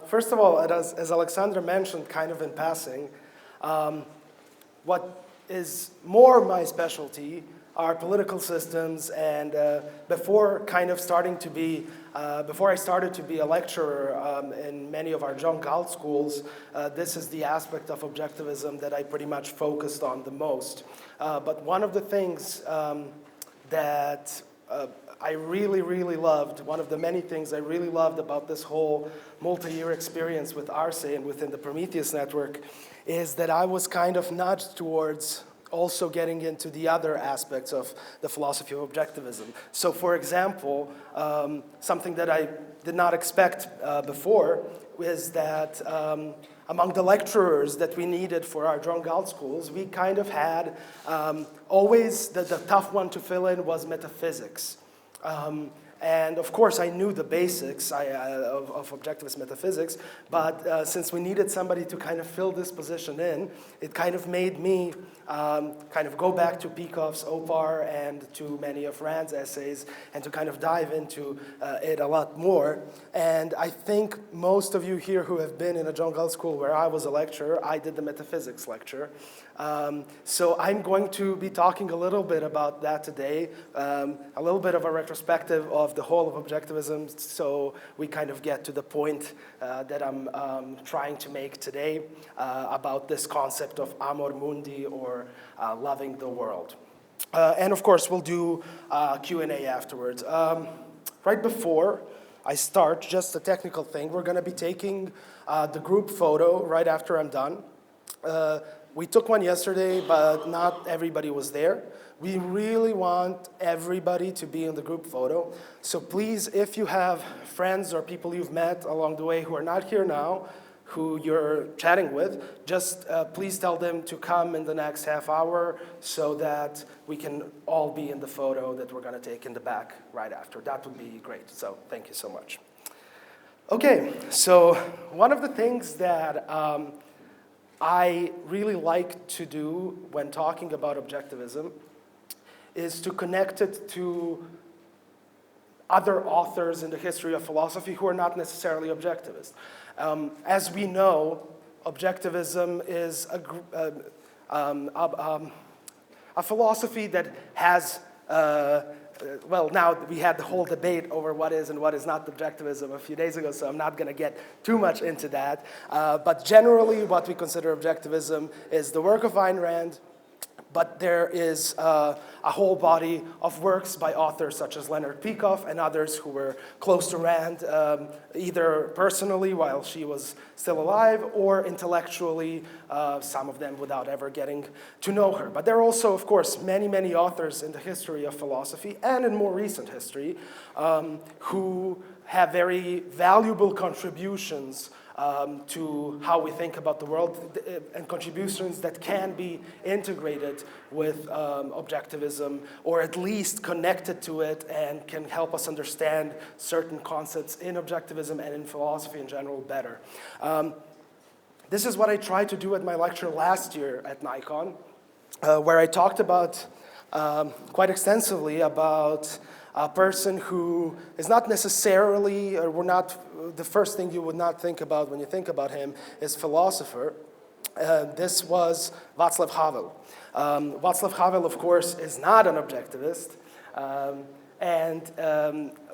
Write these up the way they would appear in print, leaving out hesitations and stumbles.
First of all, as Alexandra mentioned kind of in passing, what is more my specialty are political systems, and before I started to be a lecturer in many of our John Galt schools, this is the aspect of objectivism that I pretty much focused on the most. But one of the things that I really, really loved, one of the many things I really loved about this whole multi-year experience with Arce and within the Prometheus network is that I was kind of nudged towards also getting into the other aspects of the philosophy of objectivism. So for example, something that I did not expect before is that among the lecturers that we needed for our John Galt schools, we kind of had always the tough one to fill in was metaphysics. And of course, I knew the basics of objectivist metaphysics, but since we needed somebody to kind of fill this position in, it kind of made me kind of go back to Peikoff's Opar and to many of Rand's essays and to kind of dive into it a lot more. And I think most of you here who have been in a John Galt school where I was a lecturer, I did the metaphysics lecture. So I'm going to be talking a little bit about that today, a little bit of a retrospective of the whole of objectivism, so we kind of get to the point that I'm trying to make today about this concept of Amor Mundi, or loving the world. And of course, we'll do Q&A afterwards. Right before I start, just a technical thing, we're going to be taking the group photo right after I'm done. We took one yesterday, but not everybody was there. We really want everybody to be in the group photo. So please, if you have friends or people you've met along the way who are not here now, who you're chatting with, just please tell them to come in the next half hour so that we can all be in the photo that we're going to take in the back right after. That would be great. So thank you so much. Okay, so one of the things that I really like to do when talking about objectivism is to connect it to other authors in the history of philosophy who are not necessarily objectivist. As we know, objectivism is a philosophy that has well, now we had the whole debate over what is and what is not objectivism a few days ago, so I'm not going to get too much into that. But generally, what we consider objectivism is the work of Ayn Rand, but there is a whole body of works by authors such as Leonard Peikoff and others who were close to Rand, either personally while she was still alive, or intellectually, some of them without ever getting to know her. But there are also, of course, many, many authors in the history of philosophy and in more recent history who have very valuable contributions to how we think about the world, and contributions that can be integrated with objectivism, or at least connected to it, and can help us understand certain concepts in objectivism and in philosophy in general better. This is what I tried to do at my lecture last year at Nikon, where I talked about quite extensively about a person who is not necessarily, or we're not, the first thing you would not think about when you think about him is philosopher. This was Václav Havel. Václav Havel, of course, is not an objectivist, and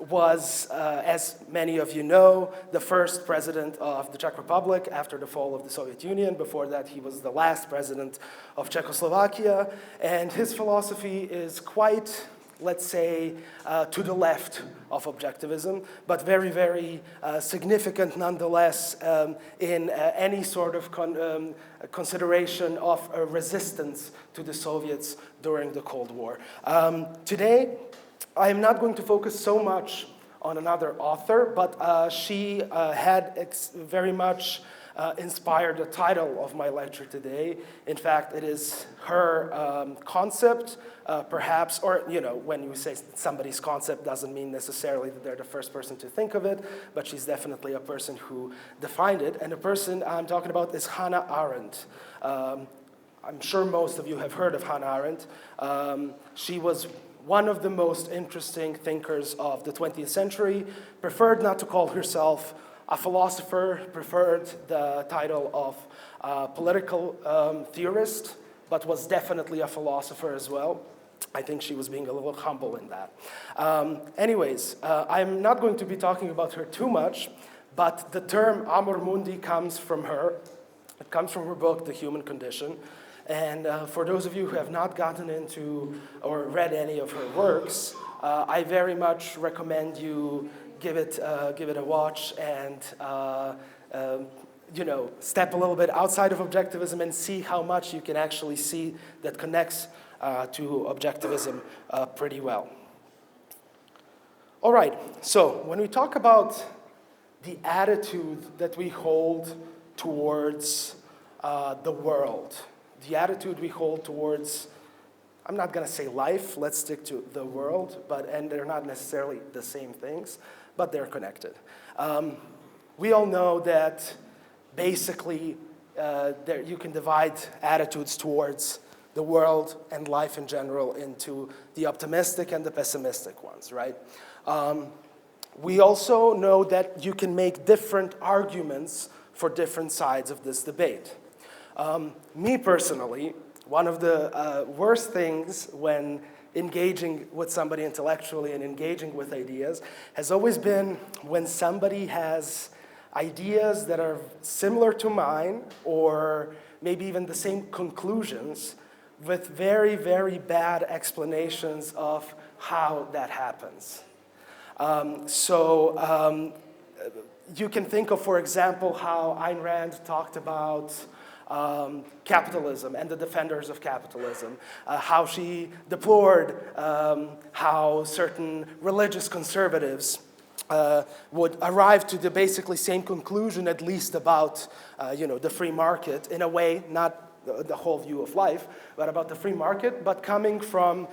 was, as many of you know, the first president of the Czech Republic after the fall of the Soviet Union. Before that, he was the last president of Czechoslovakia, and his philosophy is quite, let's say, to the left of objectivism, but very, very significant nonetheless in any sort of consideration of a resistance to the Soviets during the Cold War. Today, I am not going to focus so much on another author, but she had very much inspired the title of my lecture today. In fact, it is her concept, perhaps, or, you know, when you say somebody's concept doesn't mean necessarily that they're the first person to think of it, but she's definitely a person who defined it. And the person I'm talking about is Hannah Arendt. I'm sure most of you have heard of Hannah Arendt. She was one of the most interesting thinkers of the 20th century, preferred not to call herself A philosopher preferred the title of political theorist, but was definitely a philosopher as well. I think she was being a little humble in that. Anyways, I'm not going to be talking about her too much, but the term Amor Mundi comes from her. It comes from her book, The Human Condition. And for those of you who have not gotten into or read any of her works, I very much recommend you give it a watch and step a little bit outside of objectivism and see how much you can actually see that connects to objectivism pretty well. All right, so when we talk about the attitude that we hold towards the world, the attitude we hold towards, I'm not going to say life, let's stick to the world, and they're not necessarily the same things, but they're connected. We all know that basically you can divide attitudes towards the world and life in general into the optimistic and the pessimistic ones, right? We also know that you can make different arguments for different sides of this debate. Me personally, one of the worst things when engaging with somebody intellectually and engaging with ideas has always been when somebody has ideas that are similar to mine or maybe even the same conclusions with very, very bad explanations of how that happens. You can think of, for example, how Ayn Rand talked about capitalism and the defenders of capitalism, how she deplored how certain religious conservatives would arrive to the basically same conclusion, at least about the free market, in a way, not the whole view of life, but about the free market, but coming from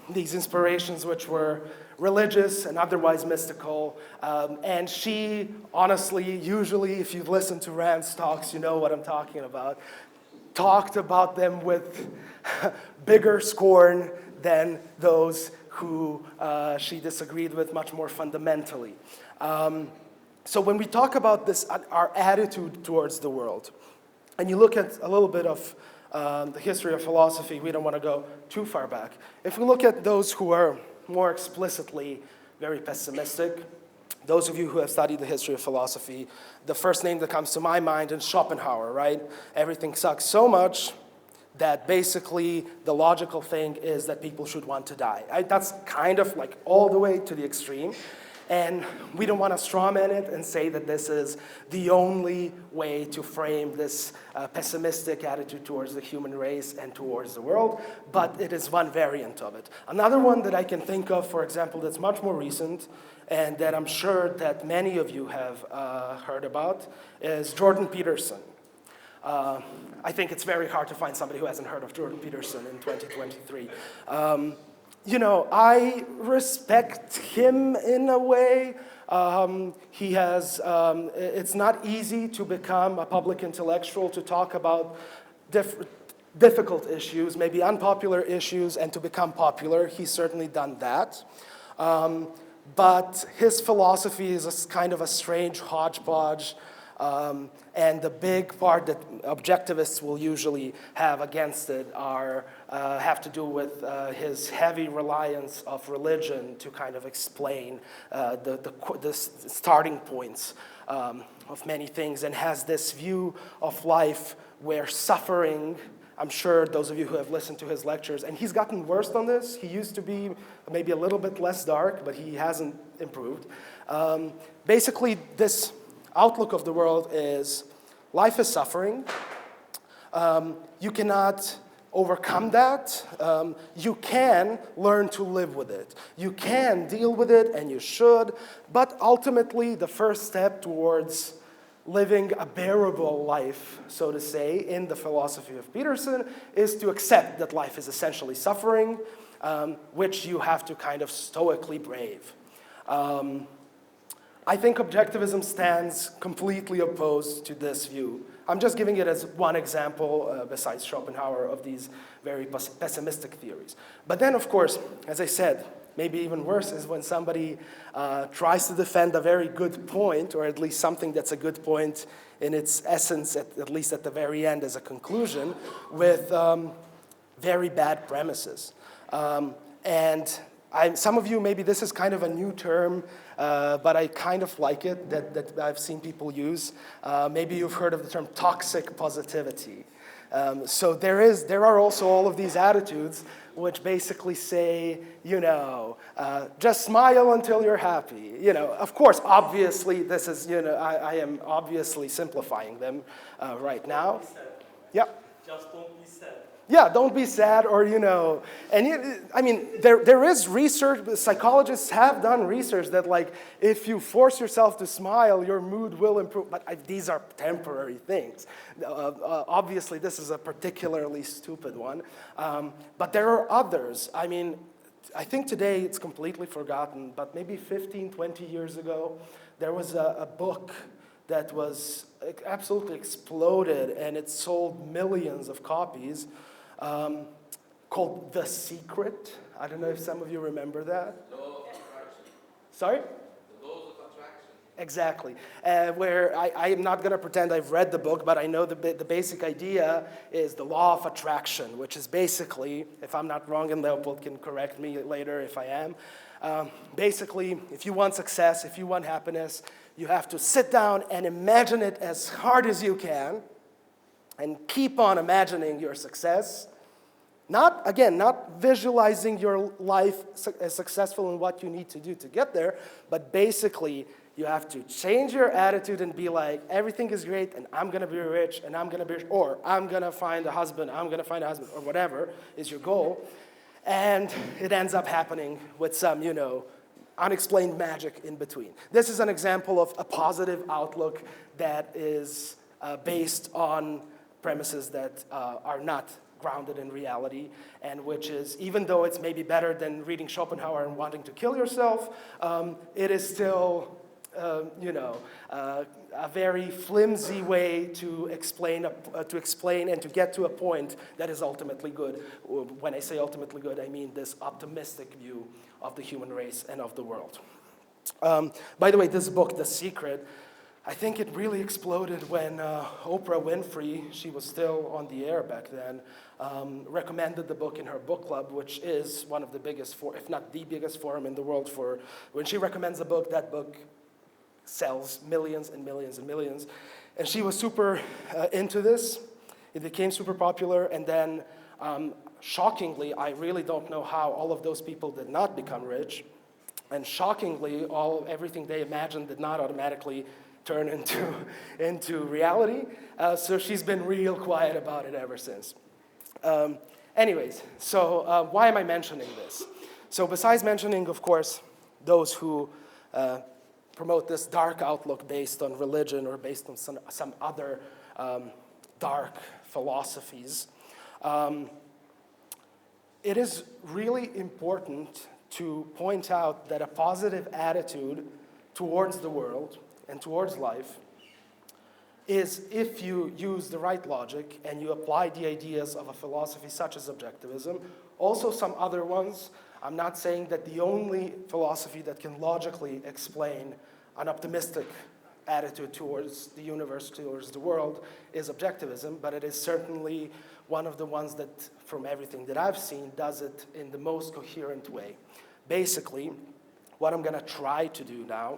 these inspirations which were religious and otherwise mystical. And she, honestly, usually, if you listen to Rand's talks, you know what I'm talking about, talked about them with bigger scorn than those who she disagreed with much more fundamentally. So when we talk about this, our attitude towards the world, and you look at a little bit of the history of philosophy, we don't want to go too far back. If we look at those who are more explicitly very pessimistic, those of you who have studied the history of philosophy, the first name that comes to my mind is Schopenhauer, right? Everything sucks so much that basically the logical thing is that people should want to die. That's kind of like all the way to the extreme. And we don't want to strawman it and say that this is the only way to frame this pessimistic attitude towards the human race and towards the world, but it is one variant of it. Another one that I can think of, for example, that's much more recent, and that I'm sure that many of you have heard about, is Jordan Peterson. I think it's very hard to find somebody who hasn't heard of Jordan Peterson in 2023. I respect him in a way. He has, it's not easy to become a public intellectual, to talk about difficult issues, maybe unpopular issues, and to become popular. He's certainly done that. But his philosophy is a kind of a strange hodgepodge. And the big part that objectivists will usually have against it have to do with his heavy reliance of religion to kind of explain the starting points of many things, and has this view of life where suffering, I'm sure those of you who have listened to his lectures, and he's gotten worse on this. He used to be maybe a little bit less dark, but he hasn't improved. Basically, this outlook of the world is life is suffering. You cannot overcome that. You can learn to live with it. You can deal with it, and you should. But ultimately, the first step towards living a bearable life, so to say, in the philosophy of Peterson, is to accept that life is essentially suffering, which you have to kind of stoically brave. I think objectivism stands completely opposed to this view. I'm just giving it as one example, besides Schopenhauer, of these very pessimistic theories. But then, of course, as I said, maybe even worse, is when somebody tries to defend a very good point, or at least something that's a good point in its essence, at least at the very end as a conclusion, with very bad premises. Some of you, maybe this is kind of a new term, but I kind of like it, that I've seen people use. Maybe you've heard of the term toxic positivity. So there are also all of these attitudes which basically say, just smile until you're happy. Of course, obviously, this is, I am obviously simplifying them right now. Yeah. Just don't be sad. Yeah, don't be sad, or, there is research, psychologists have done research that, like, if you force yourself to smile, your mood will improve, but these are temporary things. Obviously, this is a particularly stupid one, but there are others. I think today it's completely forgotten, but maybe 15, 20 years ago, there was a book that was absolutely exploded, and it sold millions of copies, called The Secret. I don't know if some of you remember that. Law of attraction. Sorry? The laws of attraction. Exactly. Where I am not going to pretend I've read the book, but I know the basic idea is the law of attraction, which is basically, if I'm not wrong, and Leopold can correct me later if I am, basically, if you want success, if you want happiness, you have to sit down and imagine it as hard as you can, and keep on imagining your success. Not visualizing your life as successful in what you need to do to get there, but basically you have to change your attitude and be like, everything is great, and I'm gonna be rich, and I'm gonna find a husband, or whatever is your goal. And it ends up happening with some, unexplained magic in between. This is an example of a positive outlook that is based on premises that are not grounded in reality, and which is, even though it's maybe better than reading Schopenhauer and wanting to kill yourself, it is still, a very flimsy way to explain and to get to a point that is ultimately good. When I say ultimately good, I mean this optimistic view of the human race and of the world. By the way, this book, The Secret, I think it really exploded when Oprah Winfrey, she was still on the air back then, recommended the book in her book club, which is one of the biggest, if not the biggest forum in the world for, when she recommends a book, that book sells millions and millions and millions. And she was super into this. It became super popular, and then shockingly, I really don't know how all of those people did not become rich. And shockingly, everything they imagined did not automatically turn into reality. So she's been real quiet about it ever since. Anyways, so why am I mentioning this? So besides mentioning, of course, those who promote this dark outlook based on religion or based on some other dark philosophies, it is really important to point out that a positive attitude towards the world and towards life is, if you use the right logic and you apply the ideas of a philosophy such as objectivism, also some other ones. I'm not saying that the only philosophy that can logically explain an optimistic attitude towards the universe, towards the world, is objectivism, but it is certainly one of the ones that, from everything that I've seen, does it in the most coherent way. Basically, what I'm going to try to do now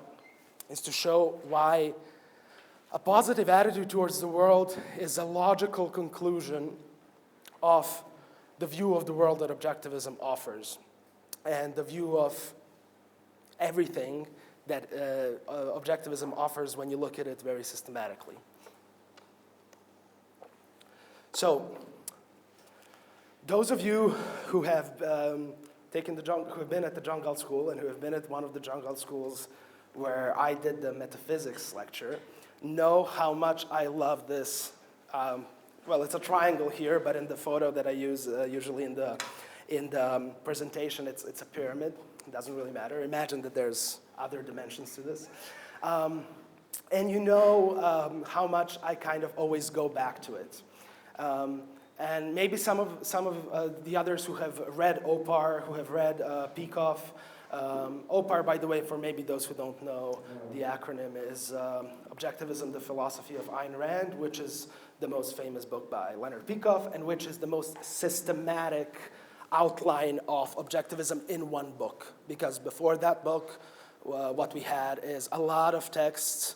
is to show why a positive attitude towards the world is a logical conclusion of the view of the world that objectivism offers, and the view of everything that objectivism offers when you look at it very systematically. So, those of you who have who have been at the Jungle School and who have been at one of the Jungle Schools where I did the metaphysics lecture, know how much I love this. Well, it's a triangle here, but in the photo that I use, usually in the presentation, it's a pyramid. It doesn't really matter. Imagine that there's other dimensions to this. And you know how much I kind of always go back to it. And maybe some of the others who have read OPAR, who have read Peikoff. OPAR, by the way, for maybe those who don't know, the acronym is Objectivism, the Philosophy of Ayn Rand, which is the most famous book by Leonard Peikoff, and which is the most systematic outline of objectivism in one book. Because before that book, what we had is a lot of texts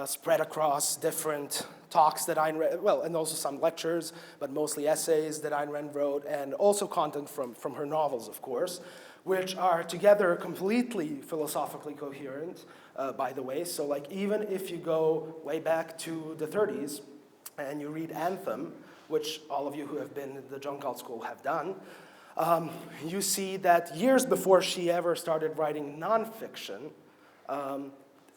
spread across different talks that Ayn Rand, well, and also some lectures, but mostly essays that Ayn Rand wrote, and also content from her novels, of course, which are together completely philosophically coherent, by the way. So like even if you go way back to the 30s and you read Anthem, which all of you who have been in the John Galt School have done, you see that years before she ever started writing nonfiction,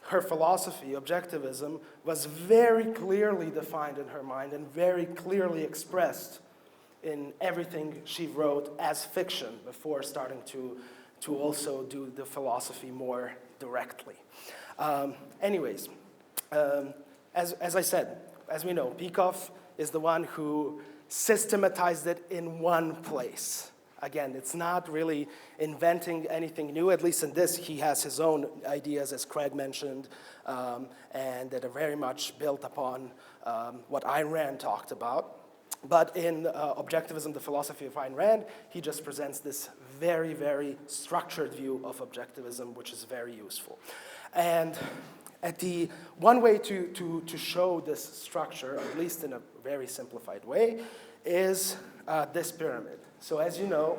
her philosophy, objectivism, was very clearly defined in her mind and very clearly expressed in everything she wrote as fiction before starting to also do the philosophy more directly. Anyways, as I said, as we know, Peikoff is the one who systematized it in one place. Again, it's not really inventing anything new. At least in this, he has his own ideas, as Craig mentioned, and that are very much built upon what Ayn Rand talked about. But in Objectivism, the Philosophy of Ayn Rand, he just presents this very, very structured view of objectivism, which is very useful. And one way to show this structure, at least in a very simplified way, is this pyramid. So as you know,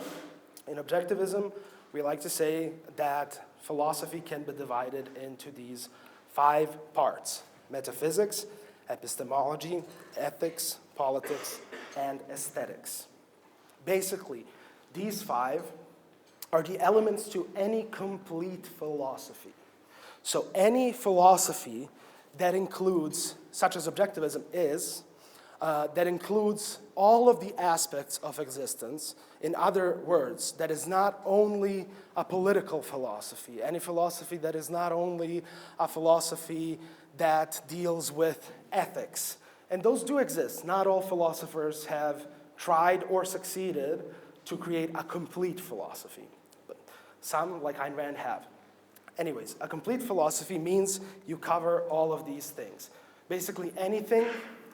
in objectivism, we like to say that philosophy can be divided into these 5 parts: metaphysics, epistemology, ethics, politics, and aesthetics. Basically, these 5 are the elements to any complete philosophy. So any philosophy that includes, such as objectivism is, that includes all of the aspects of existence. In other words, that is not only a political philosophy, any philosophy that is not only a philosophy that deals with ethics. And those do exist. Not all philosophers have tried or succeeded to create a complete philosophy. But some, like Ayn Rand, have. Anyways, a complete philosophy means you cover all of these things. Basically anything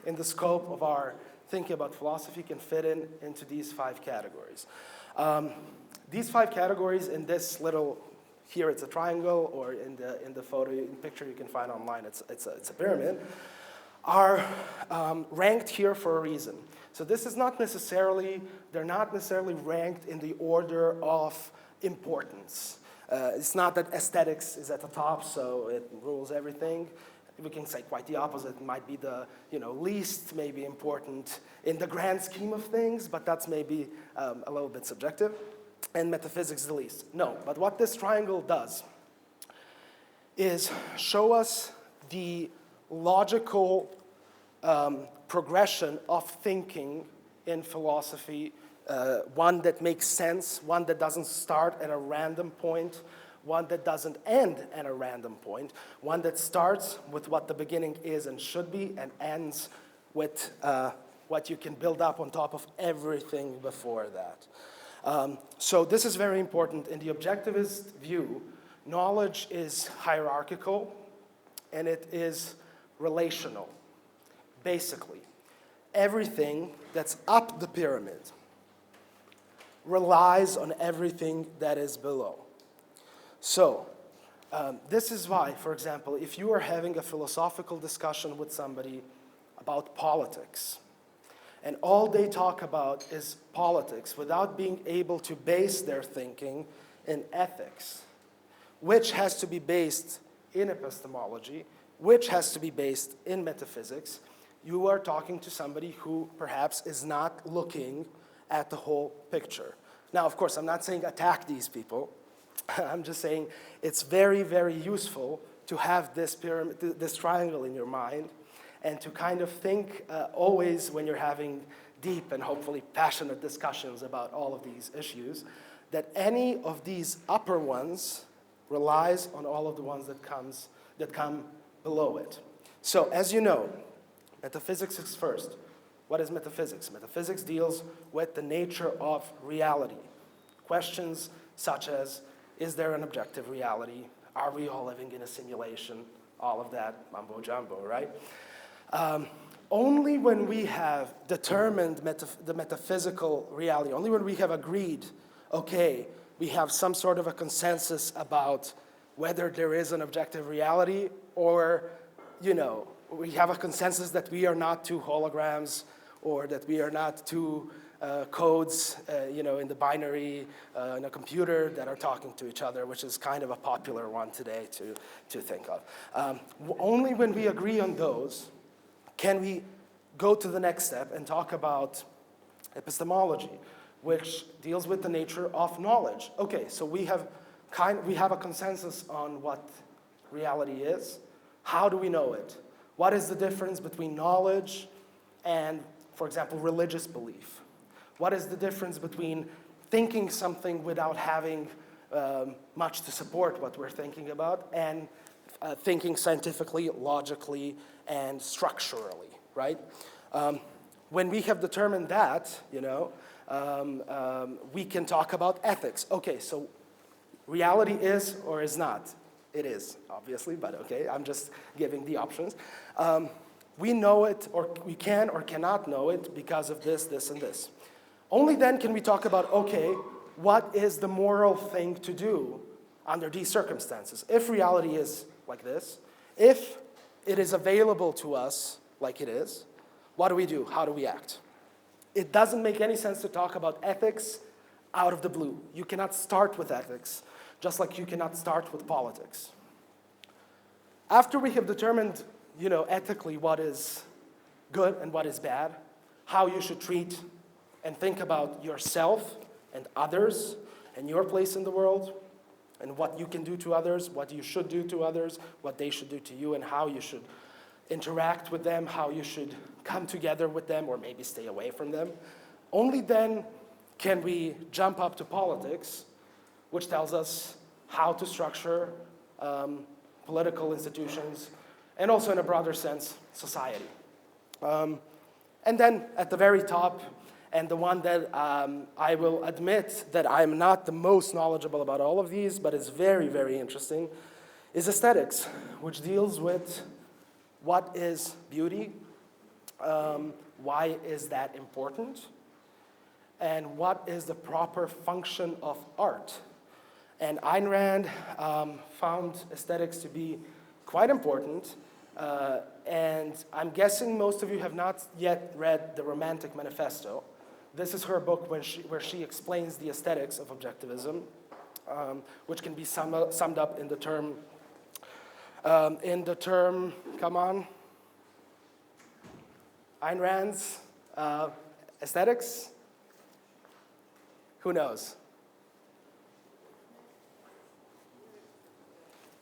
in the scope of our thinking about philosophy can fit into these 5 categories. These 5 categories in this little, here it's a triangle, or in the picture you can find online, it's a pyramid, are ranked here for a reason. So this is not necessarily, they're not necessarily ranked in the order of importance. It's not that aesthetics is at the top, so it rules everything. We can say quite the opposite. It might be the least maybe important in the grand scheme of things, but that's maybe a little bit subjective. And metaphysics the least. No, but what this triangle does is show us the logical progression of thinking in philosophy, one that makes sense, one that doesn't start at a random point, one that doesn't end at a random point, one that starts with what the beginning is and should be and ends with what you can build up on top of everything before that. So this is very important. In the objectivist view, knowledge is hierarchical and it is relational. Basically, everything that's up the pyramid relies on everything that is below. So, this is why, for example, if you are having a philosophical discussion with somebody about politics, and all they talk about is politics without being able to base their thinking in ethics, which has to be based in epistemology, which has to be based in metaphysics, you are talking to somebody who perhaps is not looking at the whole picture. Now, of course, I'm not saying attack these people. I'm just saying it's very, very useful to have this pyramid, this triangle in your mind, and to kind of think always when you're having deep and hopefully passionate discussions about all of these issues, that any of these upper ones relies on all of the ones that come below it. So, as you know, metaphysics is first. What is metaphysics? Metaphysics deals with the nature of reality. Questions such as, is there an objective reality? Are we all living in a simulation? All of that mumbo jumbo, right? Only when we have determined the metaphysical reality, only when we have agreed, okay, we have some sort of a consensus about whether there is an objective reality, or, we have a consensus that we are not two holograms, or that we are not two codes, in the binary in a computer that are talking to each other, which is kind of a popular one today to think of. Only when we agree on those can we go to the next step and talk about epistemology, which deals with the nature of knowledge. Okay, so we have a consensus on what reality is. How do we know it? What is the difference between knowledge and, for example, religious belief? What is the difference between thinking something without having much to support what we're thinking about, and thinking scientifically, logically, and structurally, right? When we have determined that, we can talk about ethics. Okay, so reality is or is not? It is, obviously, but okay, I'm just giving the options. We know it, or we can or cannot know it because of this, this, and this. Only then can we talk about, okay, what is the moral thing to do under these circumstances? If reality is like this, if it is available to us like it is, what do we do? How do we act? It doesn't make any sense to talk about ethics out of the blue. You cannot start with ethics, just like you cannot start with politics. After we have determined, ethically what is good and what is bad, how you should treat and think about yourself and others and your place in the world, and what you can do to others, what you should do to others, what they should do to you, and how you should interact with them, how you should come together with them, or maybe stay away from them. Only then can we jump up to politics, which tells us how to structure political institutions, and also in a broader sense, society. And then at the very top, and the one that I will admit that I'm not the most knowledgeable about all of these, but it's very, very interesting, is aesthetics, which deals with what is beauty, why is that important, and what is the proper function of art. And Ayn Rand found aesthetics to be quite important, and I'm guessing most of you have not yet read The Romantic Manifesto. This is her book where she explains the aesthetics of objectivism, which can be summed up in the term, come on, Ayn Rand's aesthetics? Who knows?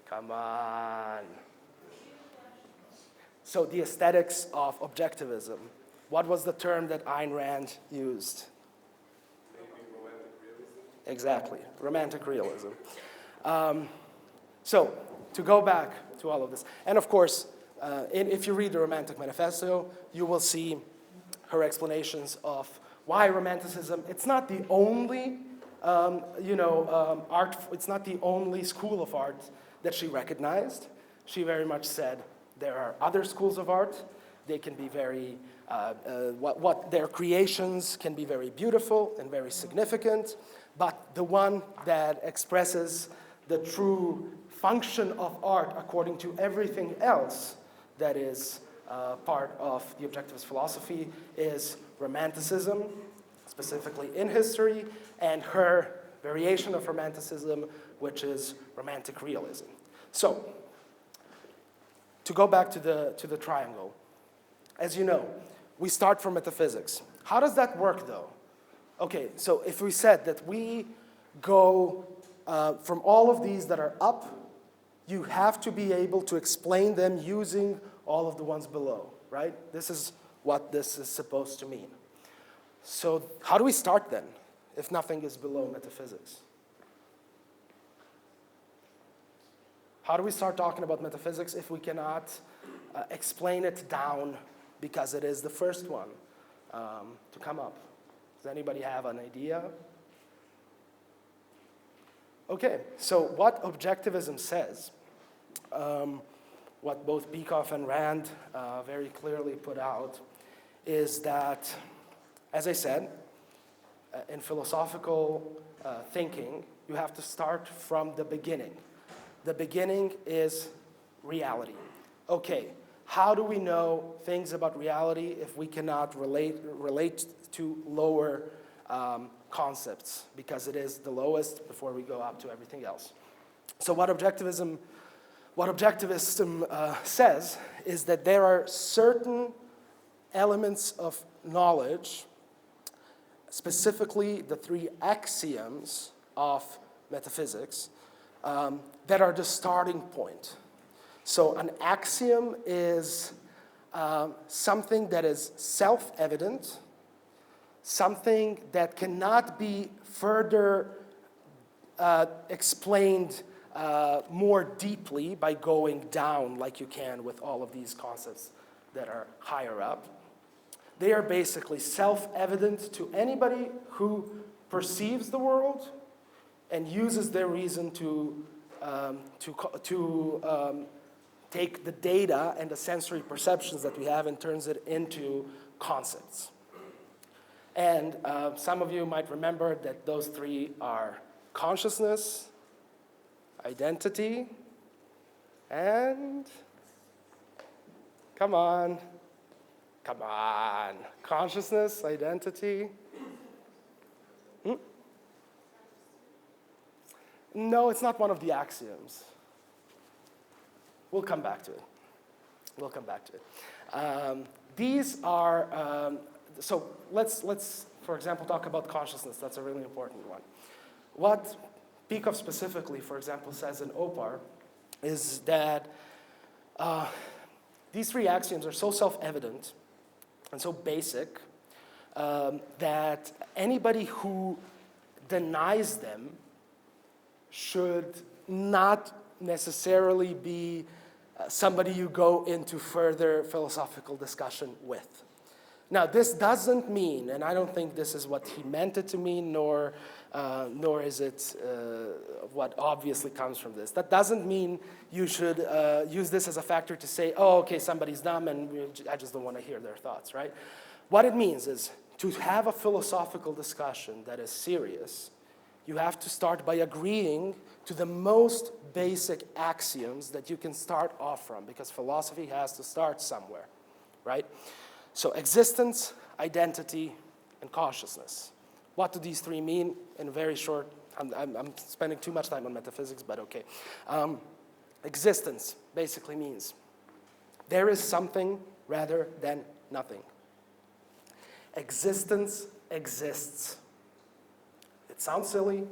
Come on. So the aesthetics of objectivism. What was the term that Ayn Rand used? Maybe romantic realism? Exactly, romantic realism. So to go back to all of this, and of course, if you read the Romantic Manifesto, you will see her explanations of why romanticism. It's not the only, art. It's not the only school of art that she recognized. She very much said there are other schools of art. They can be very, what their creations can be very beautiful and very significant, but the one that expresses the true function of art according to everything else that is part of the objectivist philosophy is Romanticism, specifically in history, and her variation of Romanticism, which is Romantic Realism. So, to go back to the triangle, as you know, we start from metaphysics. How does that work, though? Okay, so if we said that we go from all of these that are up, you have to be able to explain them using all of the ones below, right? This is what this is supposed to mean. So how do we start then, if nothing is below metaphysics? How do we start talking about metaphysics if we cannot explain it down because it is the first one? to come up. Does anybody have an idea? Okay, so what objectivism says, what both Bekoff and Rand very clearly put out, is that, as I said, in philosophical thinking, you have to start from the beginning. The beginning is reality. Okay, how do we know things about reality if we cannot relate to lower concepts? Because it is the lowest before we go up to everything else. So what objectivism says is that there are certain elements of knowledge, specifically the three axioms of metaphysics, that are the starting point. So an axiom is something that is self-evident, something that cannot be further explained more deeply by going down like you can with all of these concepts that are higher up. They are basically self-evident to anybody who perceives the world and uses their reason to take the data and the sensory perceptions that we have and turns it into concepts. And some of you might remember that those three are consciousness, identity, and come on, consciousness, identity. No, it's not one of the axioms. We'll come back to it. These are, so let's, for example, talk about consciousness. That's a really important one. What Bekoff specifically, for example, says in OPAR is that these three axioms are so self-evident and so basic that anybody who denies them should not necessarily be somebody you go into further philosophical discussion with. Now, this doesn't mean, and I don't think this is what he meant it to mean, nor is it what obviously comes from this. That doesn't mean you should use this as a factor to say, oh, okay, somebody's dumb and I just don't want to hear their thoughts, right? What it means is to have a philosophical discussion that is serious, you have to start by agreeing to the most basic axioms that you can start off from, because philosophy has to start somewhere, right? So existence, identity, and consciousness. What do these three mean? In very short, I'm spending too much time on metaphysics, but okay. Existence basically means there is something rather than nothing. Existence exists. It sounds silly,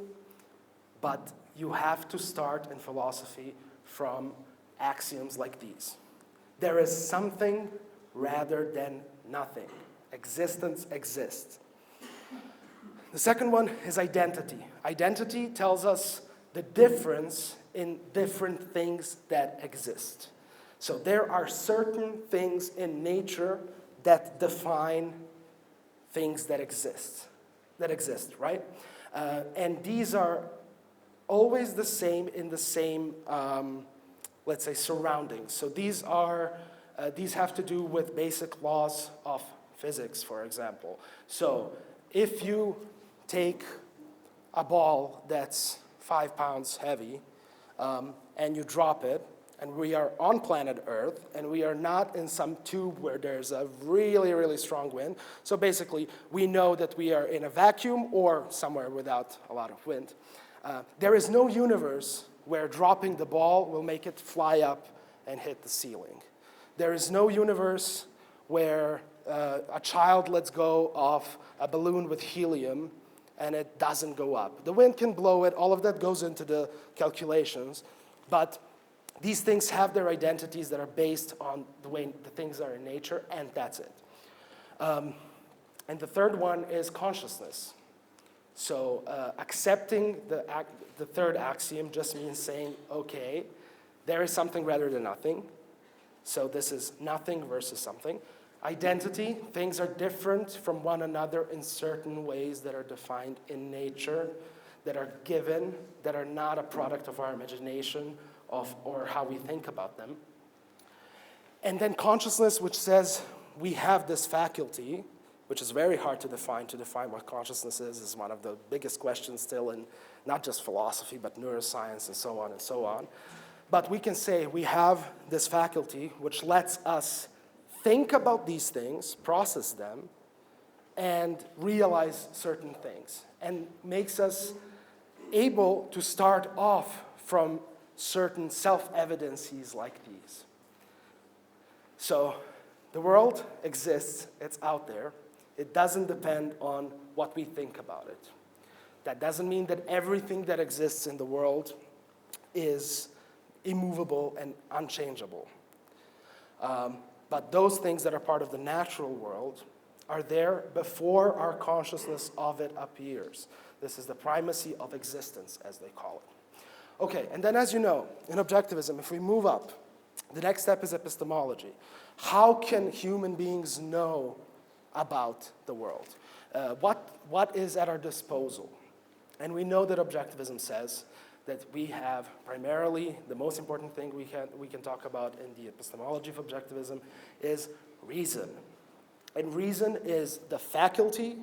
but you have to start in philosophy from axioms like these. There is something rather than nothing. Existence exists. The second one is identity. Identity tells us the difference in different things that exist. So there are certain things in nature that define things that exist, right? And these are always the same in the same, let's say, surroundings. So these have to do with basic laws of physics, for example. So if you take a ball that's 5 pounds heavy and you drop it, and we are on planet Earth, and we are not in some tube where there's a really, really strong wind. So basically, we know that we are in a vacuum or somewhere without a lot of wind. There is no universe where dropping the ball will make it fly up and hit the ceiling. There is no universe where a child lets go of a balloon with helium and it doesn't go up. The wind can blow it, all of that goes into the calculations, but these things have their identities that are based on the way the things are in nature, and that's it. And the third one is consciousness. So accepting the third axiom just means saying, okay, there is something rather than nothing. So this is nothing versus something. identity. Things are different from one another in certain ways that are defined in nature, that are given, that are not a product of our imagination or how we think about them. And then consciousness, which says we have this faculty, which is very hard to define. To define what consciousness is one of the biggest questions still in not just philosophy, but neuroscience and so on and so on. But we can say we have this faculty which lets us think about these things, process them, and realize certain things, and makes us able to start off from certain self-evidences like these. So the world exists, it's out there. It doesn't depend on what we think about it. That doesn't mean that everything that exists in the world is immovable and unchangeable. But those things that are part of the natural world are there before our consciousness of it appears. This is the primacy of existence, as they call it. Okay, and then as you know, in objectivism, if we move up, the next step is epistemology. How can human beings know about the world? What is at our disposal? And we know that objectivism says that we have primarily, the most important thing we can talk about in the epistemology of objectivism is reason. And reason is the faculty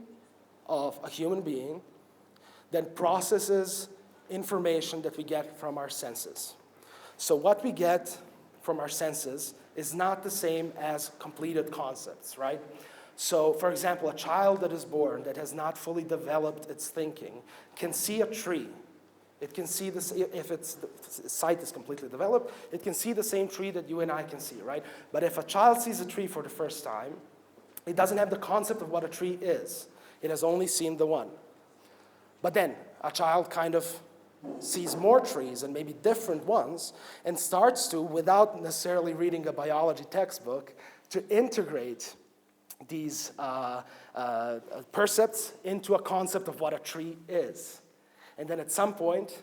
of a human being that processes information that we get from our senses. So what we get from our senses is not the same as completed concepts, right? So, for example, a child that is born that has not fully developed its thinking can see a tree. It can see this, if its sight is completely developed, it can see the same tree that you and I can see, right? But if a child sees a tree for the first time, it doesn't have the concept of what a tree is. It has only seen the one. But then a child kind of sees more trees and maybe different ones and starts to, without necessarily reading a biology textbook, to integrate these percepts into a concept of what a tree is. And then at some point,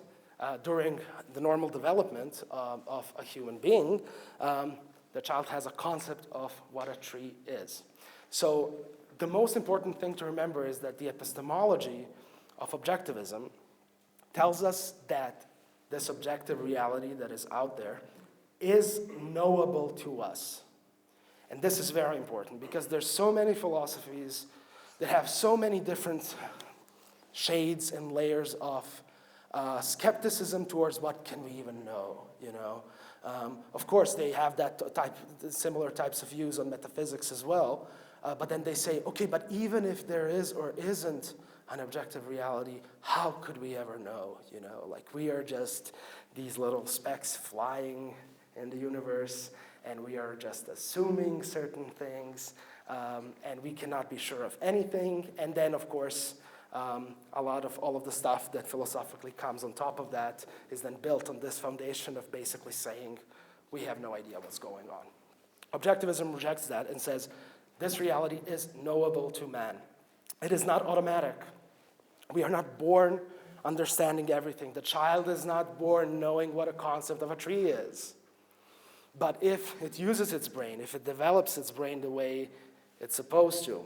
during the normal development of a human being, the child has a concept of what a tree is. So the most important thing to remember is that the epistemology of objectivism tells us that this objective reality that is out there is knowable to us. And this is very important because there's so many philosophies that have so many different shades and layers of skepticism towards what can we even know, you know. Of course, they have similar types of views on metaphysics as well, but then they say, okay, but even if there is or isn't an objective reality, how could we ever know, you know? Like, we are just these little specks flying in the universe, and we are just assuming certain things, and we cannot be sure of anything. And then, of course, a lot of all of the stuff that philosophically comes on top of that is then built on this foundation of basically saying, we have no idea what's going on. Objectivism rejects that and says, this reality is knowable to man. It is not automatic. We are not born understanding everything. The child is not born knowing what a concept of a tree is. But if it uses its brain, if it develops its brain the way it's supposed to,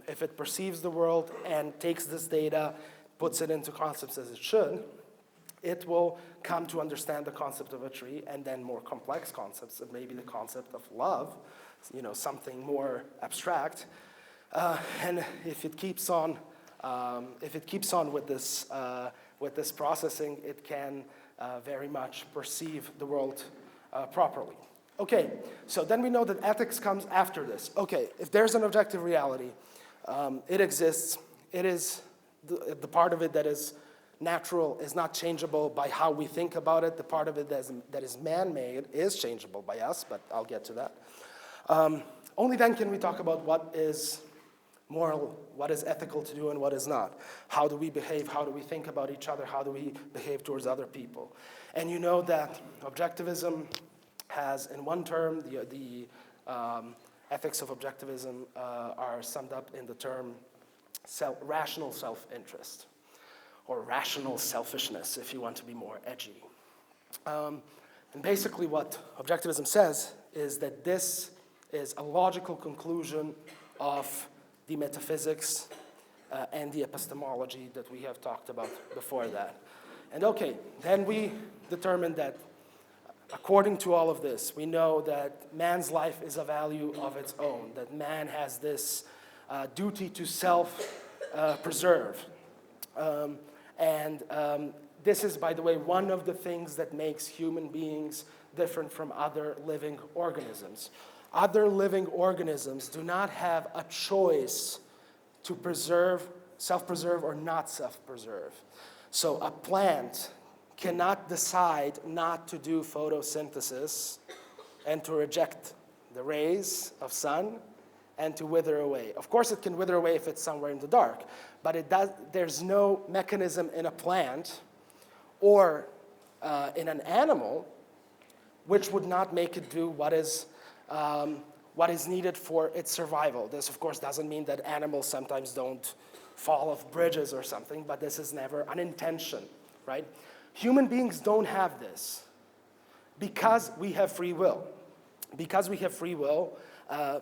if it perceives the world and takes this data, puts it into concepts as it should, it will come to understand the concept of a tree and then more complex concepts, and maybe the concept of love, you know, something more abstract. And if it keeps on with this processing, it can very much perceive the world properly. Okay, so then we know that ethics comes after this. Okay, if there's an objective reality, it exists. It is the part of it that is natural is not changeable by how we think about it. The part of it that is man-made is changeable by us, but I'll get to that. Only then can we talk about what is moral, what is ethical to do and what is not. How do we behave? How do we think about each other? How do we behave towards other people? And you know that objectivism has, in one term, the ethics of objectivism are summed up in the term rational self-interest, or rational selfishness, if you want to be more edgy. And basically what objectivism says is that this is a logical conclusion of the metaphysics and the epistemology that we have talked about before that. And okay, then we determined that according to all of this, we know that man's life is a value of its own, that man has this duty to self-preserve. This is, by the way, one of the things that makes human beings different from other living organisms. Other living organisms do not have a choice to preserve, self-preserve or not self-preserve. So a plant cannot decide not to do photosynthesis and to reject the rays of sun and to wither away. Of course, it can wither away if it's somewhere in the dark, but there's no mechanism in a plant or in an animal which would not make it do what is needed for its survival. This, of course, doesn't mean that animals sometimes don't fall off bridges or something, but this is never an intention, right? Human beings don't have this because we have free will. Because we have free will,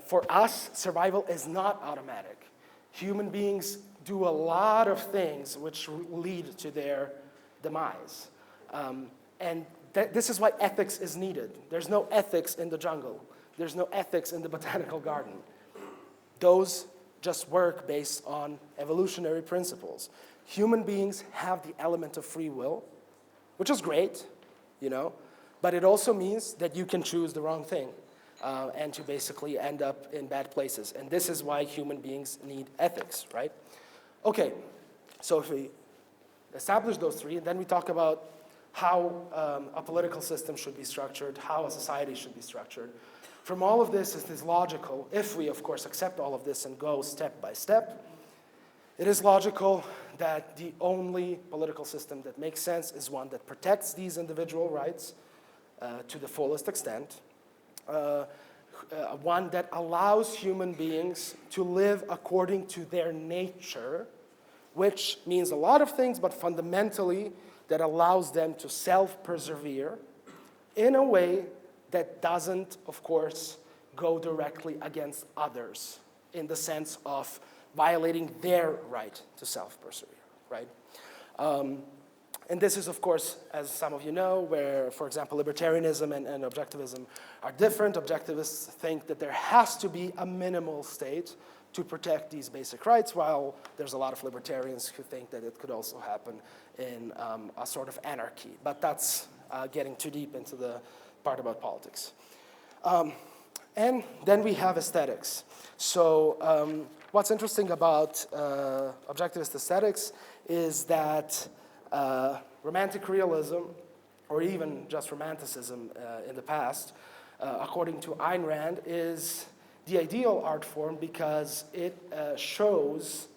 for us, survival is not automatic. Human beings do a lot of things which lead to their demise. This is why ethics is needed. There's no ethics in the jungle. There's no ethics in the botanical garden. Those just work based on evolutionary principles. Human beings have the element of free will, which is great, you know, but it also means that you can choose the wrong thing and to basically end up in bad places. And this is why human beings need ethics, right? Okay, so if we establish those three, then we talk about how a political system should be structured, how a society should be structured. From all of this, it is logical, if we, of course, accept all of this and go step by step, it is logical that the only political system that makes sense is one that protects these individual rights to the fullest extent, one that allows human beings to live according to their nature, which means a lot of things, but fundamentally that allows them to self-persevere in a way that doesn't, of course, go directly against others in the sense of violating their right to self-persevere, right? And this is, of course, as some of you know, where, for example, libertarianism and objectivism are different. Objectivists think that there has to be a minimal state to protect these basic rights, while there's a lot of libertarians who think that it could also happen in a sort of anarchy. But that's getting too deep into the part about politics. And then we have aesthetics. So what's interesting about objectivist aesthetics is that romantic realism, or even just romanticism in the past, according to Ayn Rand, is the ideal art form because it shows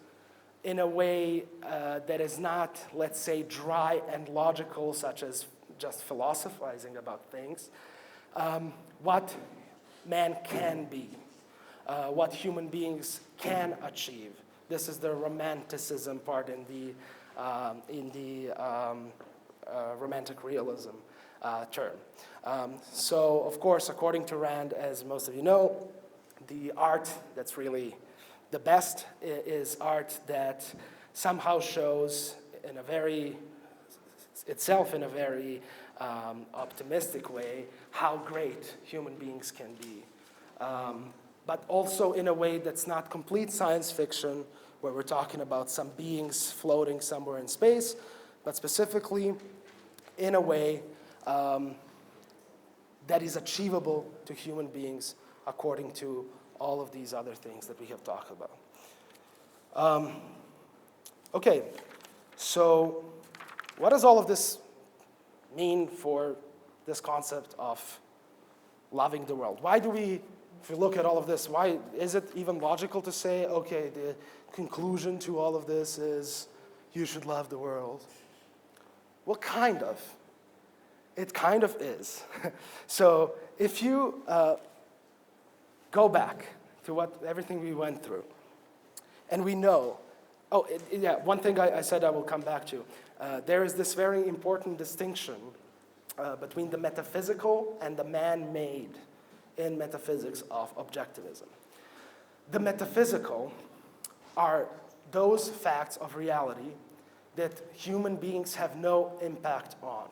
in a way that is not, let's say, dry and logical, such as just philosophizing about things, what man can be, what human beings can achieve. This is the romanticism part in the romantic realism term. So, of course, according to Rand, as most of you know, the art that's really the best is art that somehow shows in a very optimistic way how great human beings can be. But also in a way that's not complete science fiction, where we're talking about some beings floating somewhere in space, but specifically in a way that is achievable to human beings according to all of these other things that we have talked about. Okay, so what does all of this mean for this concept of loving the world? Why do we, if you look at all of this, why is it even logical to say, okay, the conclusion to all of this is you should love the world? Well, kind of. It kind of is. So if you go back to everything we went through, and we know, one thing I said I will come back to. There is this very important distinction between the metaphysical and the man-made in metaphysics of objectivism. The metaphysical are those facts of reality that human beings have no impact on.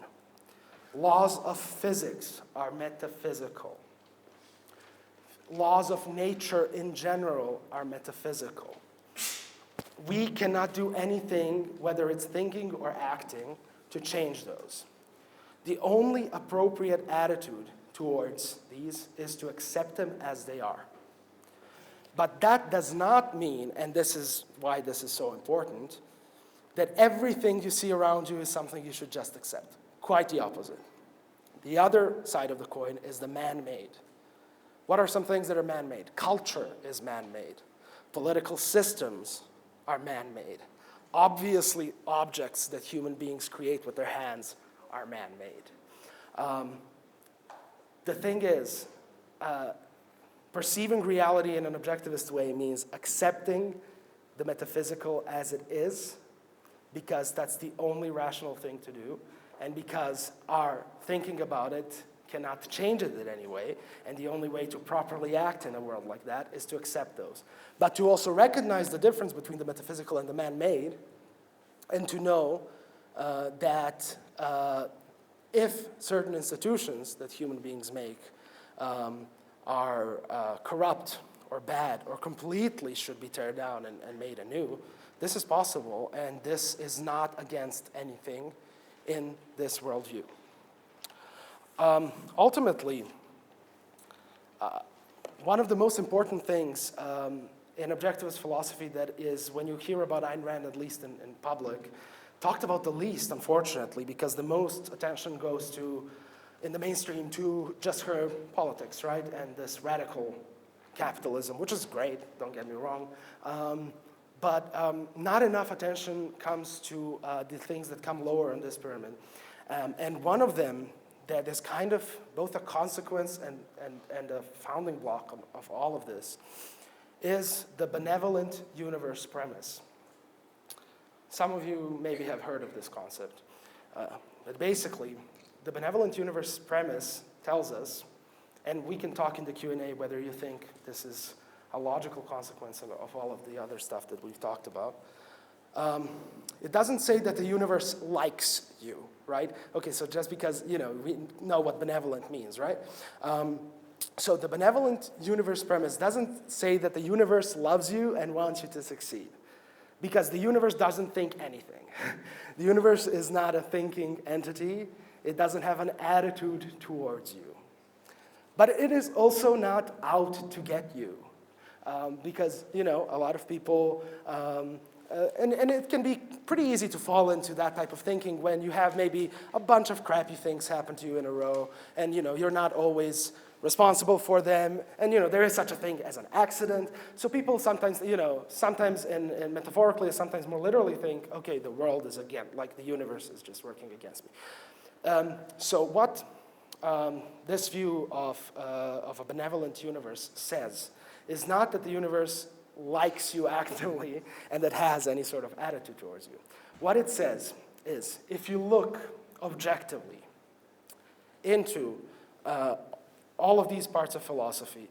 Laws of physics are metaphysical. Laws of nature in general are metaphysical. We cannot do anything, whether it's thinking or acting, to change those. The only appropriate attitude towards these is to accept them as they are. But that does not mean, and this is why this is so important, that everything you see around you is something you should just accept. Quite the opposite. The other side of the coin is the man-made. What are some things that are man-made? Culture is man-made. Political systems are man-made. Obviously, objects that human beings create with their hands are man-made. The thing is, perceiving reality in an objectivist way means accepting the metaphysical as it is, because that's the only rational thing to do, and because our thinking about it cannot change it in any way, and the only way to properly act in a world like that is to accept those. But to also recognize the difference between the metaphysical and the man-made, and to know that if certain institutions that human beings make are corrupt or bad or completely should be teared down and made anew, this is possible, and this is not against anything in this worldview. Ultimately, one of the most important things in objectivist philosophy that is, when you hear about Ayn Rand, at least in public, talked about the least, unfortunately, because the most attention goes to, in the mainstream, to just her politics, right? And this radical capitalism, which is great, don't get me wrong. But not enough attention comes to the things that come lower in this pyramid. And one of them that is kind of both a consequence and a founding block of all of this is the Benevolent Universe Premise. Some of you maybe have heard of this concept. But basically, the Benevolent Universe Premise tells us, and we can talk in the Q&A whether you think this is a logical consequence of all of the other stuff that we've talked about. It doesn't say that the universe likes you, right? Okay, so just because, we know what benevolent means, right? So the Benevolent Universe Premise doesn't say that the universe loves you and wants you to succeed, because the universe doesn't think anything. The universe is not a thinking entity. It doesn't have an attitude towards you. But it is also not out to get you. Because, a lot of people, and it can be pretty easy to fall into that type of thinking when you have maybe a bunch of crappy things happen to you in a row, and, you're not always responsible for them, and, there is such a thing as an accident. So people sometimes, sometimes and metaphorically, sometimes more literally think, okay, the world is like the universe is just working against me. So what this view of a benevolent universe says is not that the universe likes you actively and that has any sort of attitude towards you. What it says is, if you look objectively into all of these parts of philosophy,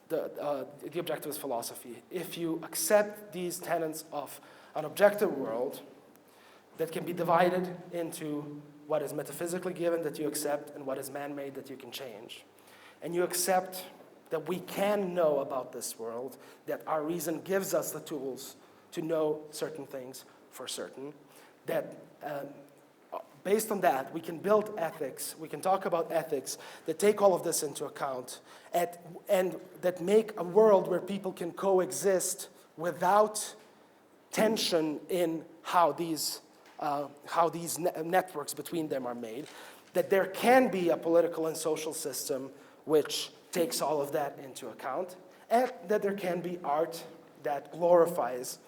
the objectivist philosophy, if you accept these tenets of an objective world that can be divided into what is metaphysically given that you accept and what is man-made that you can change, and you accept that we can know about this world, that our reason gives us the tools to know certain things for certain, that based on that, we can build ethics, we can talk about ethics that take all of this into account, and that make a world where people can coexist without tension in how these networks between them are made, that there can be a political and social system which takes all of that into account, and that there can be art that glorifies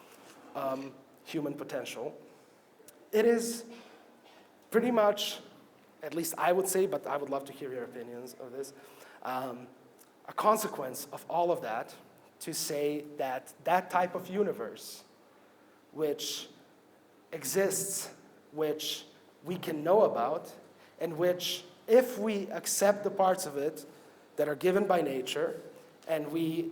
human potential. It is pretty much, at least I would say, but I would love to hear your opinions of this, a consequence of all of that to say that that type of universe which exists, which we can know about, and which, if we accept the parts of it that are given by nature, and we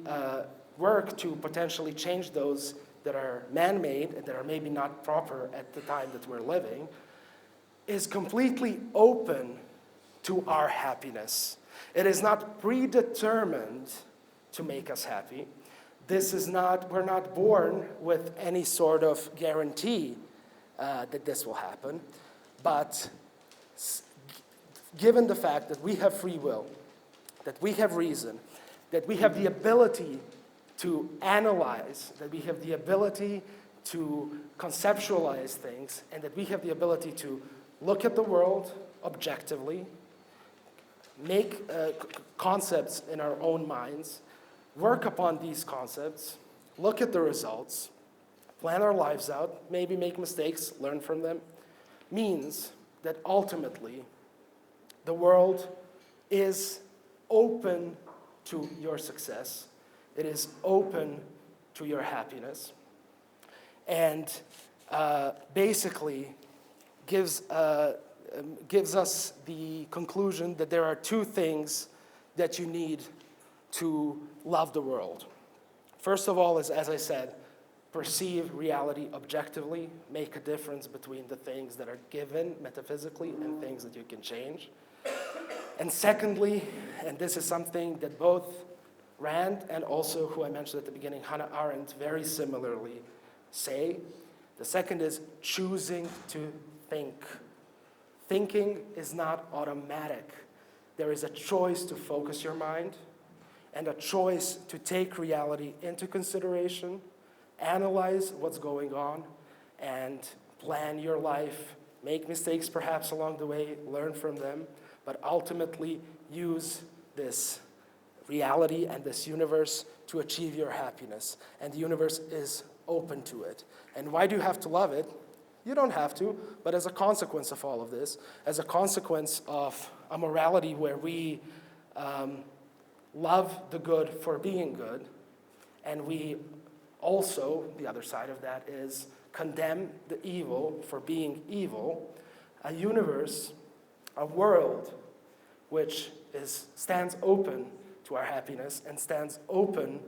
work to potentially change those that are man-made and that are maybe not proper at the time that we're living, is completely open to our happiness. It is not predetermined to make us happy. We're not born with any sort of guarantee that this will happen, but given the fact that we have free will, that we have reason, that we have the ability to analyze, that we have the ability to conceptualize things, and that we have the ability to look at the world objectively, make concepts in our own minds, work upon these concepts, look at the results, plan our lives out, maybe make mistakes, learn from them, means that ultimately the world is open to your success. It is open to your happiness. And basically gives us the conclusion that there are two things that you need to love the world. First of all is, as I said, perceive reality objectively, make a difference between the things that are given metaphysically and things that you can change. And secondly, and this is something that both Rand and also who I mentioned at the beginning, Hannah Arendt, very similarly say, the second is choosing to think. Thinking is not automatic. There is a choice to focus your mind and a choice to take reality into consideration, analyze what's going on, and plan your life, make mistakes perhaps along the way, learn from them, but ultimately use this reality and this universe to achieve your happiness. And the universe is open to it. And why do you have to love it? You don't have to, but as a consequence of all of this, as a consequence of a morality where we love the good for being good, and we also, the other side of that is condemn the evil for being evil, a universe, a world which stands open to our happiness and stands open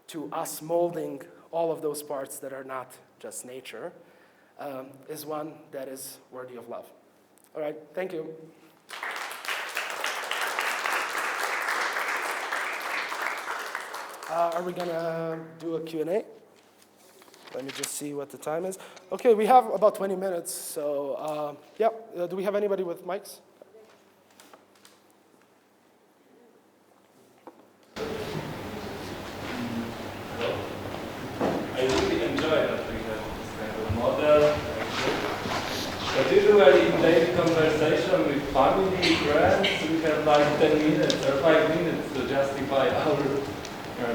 to us molding all of those parts that are not just nature, is one that is worthy of love. All right, thank you. Are we gonna do a Q&A? Let me just see what the time is. Okay, we have about 20 minutes, so yeah. Do we have anybody with mics? I really enjoy that we have this kind of model. But usually in daily conversation with family, friends, we have like 10 minutes or 5 minutes to justify our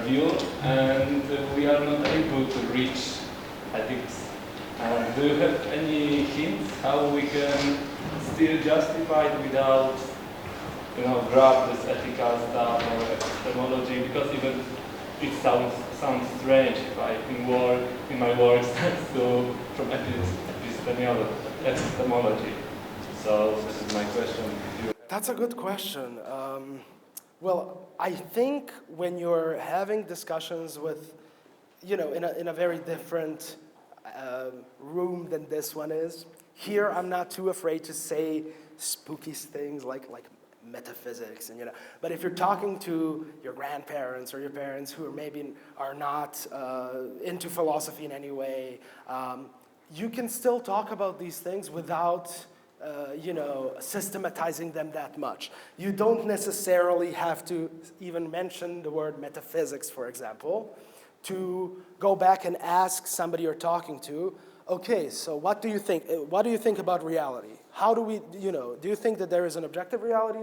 view, and we are not able to reach ethics. Do you have any hints how we can still justify it without, grab this ethical stuff or epistemology? Because even it sounds strange if I in my works to from epistemology. So this is my question. That's a good question. Well, I think when you're having discussions with, in a very different room than this one is, here I'm not too afraid to say spooky things like metaphysics, but if you're talking to your grandparents or your parents who maybe are not into philosophy in any way, you can still talk about these things without systematizing them that much. You don't necessarily have to even mention the word metaphysics, for example, to go back and ask somebody you're talking to, okay, so what do you think? What do you think about reality? How do we, do you think that there is an objective reality?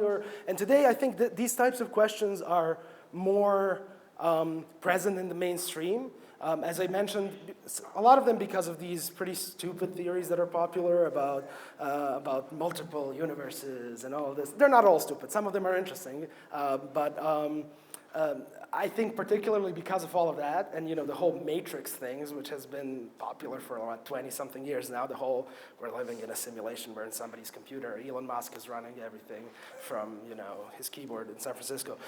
And today I think that these types of questions are more present in the mainstream. As I mentioned, a lot of them because of these pretty stupid theories that are popular about multiple universes and all of this. They're not all stupid. Some of them are interesting. But I think particularly because of all of that, and the whole matrix things, which has been popular for about 20-something years now, the whole, we're living in a simulation, we're in somebody's computer, Elon Musk is running everything from, his keyboard in San Francisco.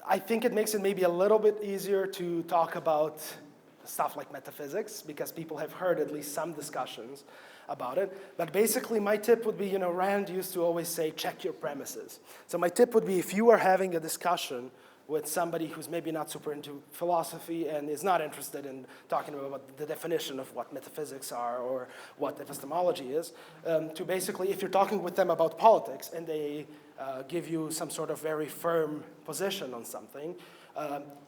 I think it makes it maybe a little bit easier to talk about stuff like metaphysics, because people have heard at least some discussions about it. But basically, my tip would be, Rand used to always say, check your premises. So my tip would be, if you are having a discussion with somebody who's maybe not super into philosophy and is not interested in talking about the definition of what metaphysics are or what epistemology is, to basically, if you're talking with them about politics and they give you some sort of very firm position on something,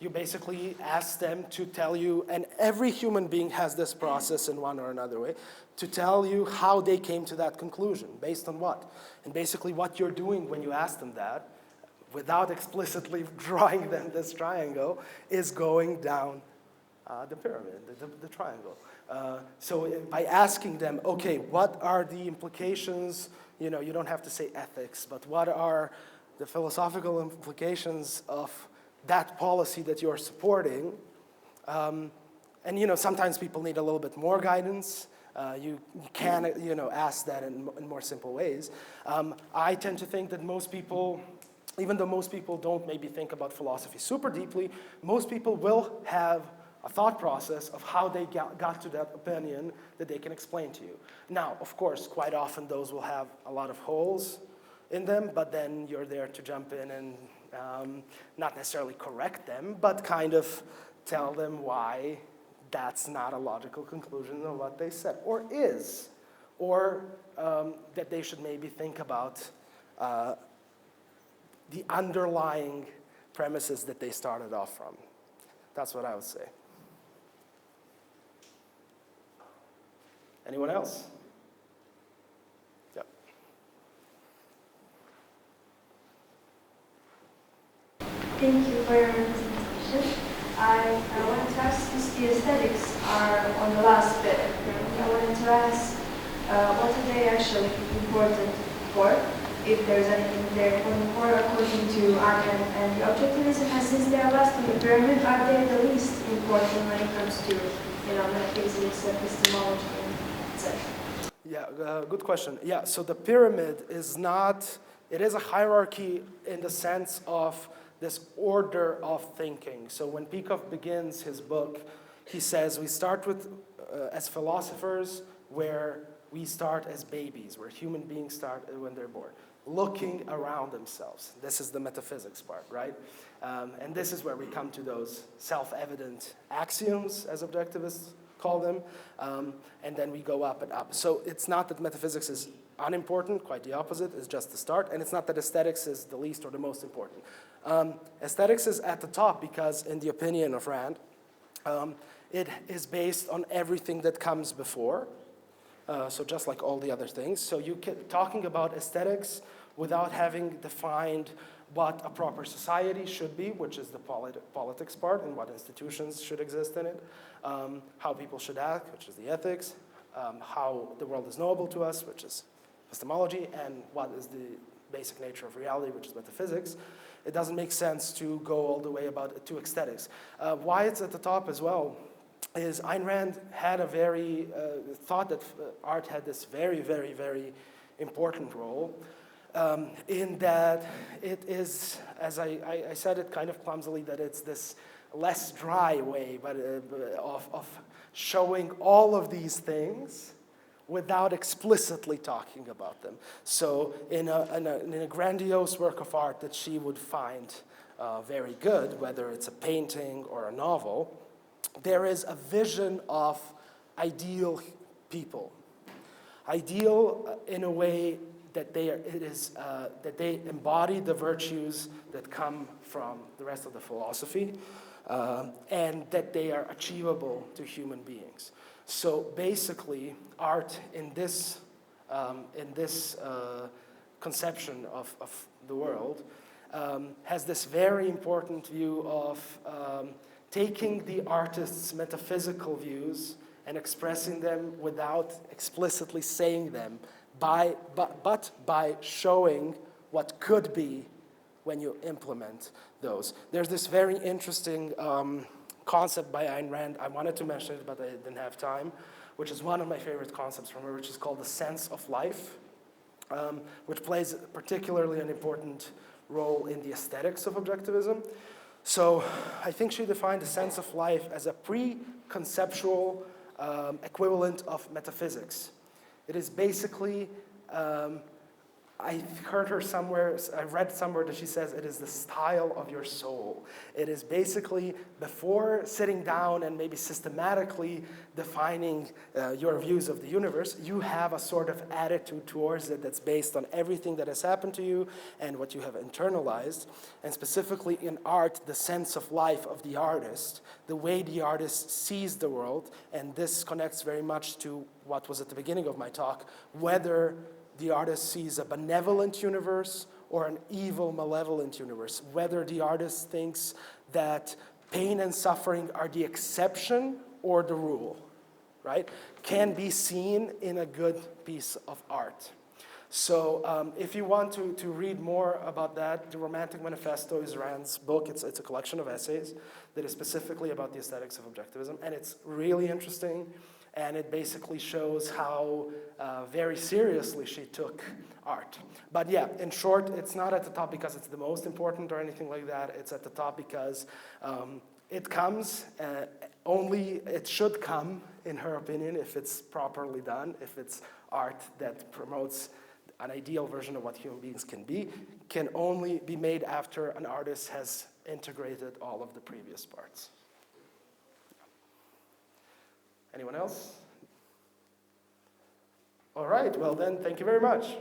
you basically ask them to tell you, and every human being has this process in one or another way, to tell you how they came to that conclusion, based on what. And basically what you're doing when you ask them that, without explicitly drawing them this triangle, is going down the pyramid, the triangle. So by asking them, okay, what are the implications, you don't have to say ethics, but what are the philosophical implications of that policy that you're supporting? And sometimes people need a little bit more guidance. You can ask that in more simple ways. I tend to think that most people, even though most people don't maybe think about philosophy super deeply, most people will have a thought process of how they got to that opinion that they can explain to you. Now, of course, quite often those will have a lot of holes in them, but then you're there to jump in and not necessarily correct them, but kind of tell them why that's not a logical conclusion of what they said, or is, or that they should maybe think about the underlying premises that they started off from. That's what I would say. Anyone else? Yep. Thank you for your presentation. I wanted to ask, since the aesthetics are on the last bit, I wanted to ask what are they actually important for, if there's anything they're important for, according to Armin and the objectivism, and since they are last in the pyramid, are they the least important when it comes to metaphysics, epistemology, etc.? Yeah, good question. Yeah, so the pyramid is not, it is a hierarchy in the sense of this order of thinking. So when Peikoff begins his book, he says we start with, as philosophers, where we start as babies, where human beings start when they're born, looking around themselves. This is the metaphysics part, right? And this is where we come to those self-evident axioms, as objectivists call them, and then we go up and up. So it's not that metaphysics is unimportant, quite the opposite, it's just the start, and it's not that aesthetics is the least or the most important. Aesthetics is at the top because, in the opinion of Rand, it is based on everything that comes before, so just like all the other things. So you can, talking about aesthetics without having defined what a proper society should be, which is the politics part, and what institutions should exist in it, how people should act, which is the ethics, how the world is knowable to us, which is epistemology, and what is the basic nature of reality, which is metaphysics. It doesn't make sense to go all the way to aesthetics. Why it's at the top as well is Ayn Rand had a very, thought that art had this very, very, very important role, in that it is, as I said it kind of clumsily, that it's this less dry way of showing all of these things without explicitly talking about them. So in a grandiose work of art that she would find very good, whether it's a painting or a novel, there is a vision of ideal people. Ideal in a way that that they embody the virtues that come from the rest of the philosophy, and that they are achievable to human beings. So basically, art in this conception of the world has this very important view of taking the artist's metaphysical views and expressing them without explicitly saying them, but by showing what could be when you implement those. There's this very interesting concept by Ayn Rand. I wanted to mention it, but I didn't have time, which is one of my favorite concepts from her, which is called the sense of life, which plays particularly an important role in the aesthetics of objectivism. So I think she defined the sense of life as a pre-conceptual equivalent of metaphysics. It is basically, I heard her somewhere, I read somewhere that she says it is the style of your soul. It is basically before sitting down and maybe systematically defining your views of the universe, you have a sort of attitude towards it that's based on everything that has happened to you and what you have internalized. And specifically in art, the sense of life of the artist, the way the artist sees the world, and this connects very much to what was at the beginning of my talk, whether the artist sees a benevolent universe or an evil, malevolent universe, whether the artist thinks that pain and suffering are the exception or the rule, right? Can be seen in a good piece of art. So if you want to read more about that, The Romantic Manifesto is Rand's book. It's a collection of essays that is specifically about the aesthetics of objectivism, and it's really interesting. And it basically shows how very seriously she took art. But yeah, in short, it's not at the top because it's the most important or anything like that. It's at the top because it comes it should come, in her opinion, if it's properly done, if it's art that promotes an ideal version of what human beings can only be made after an artist has integrated all of the previous parts. Anyone else? All right, well then, thank you very much.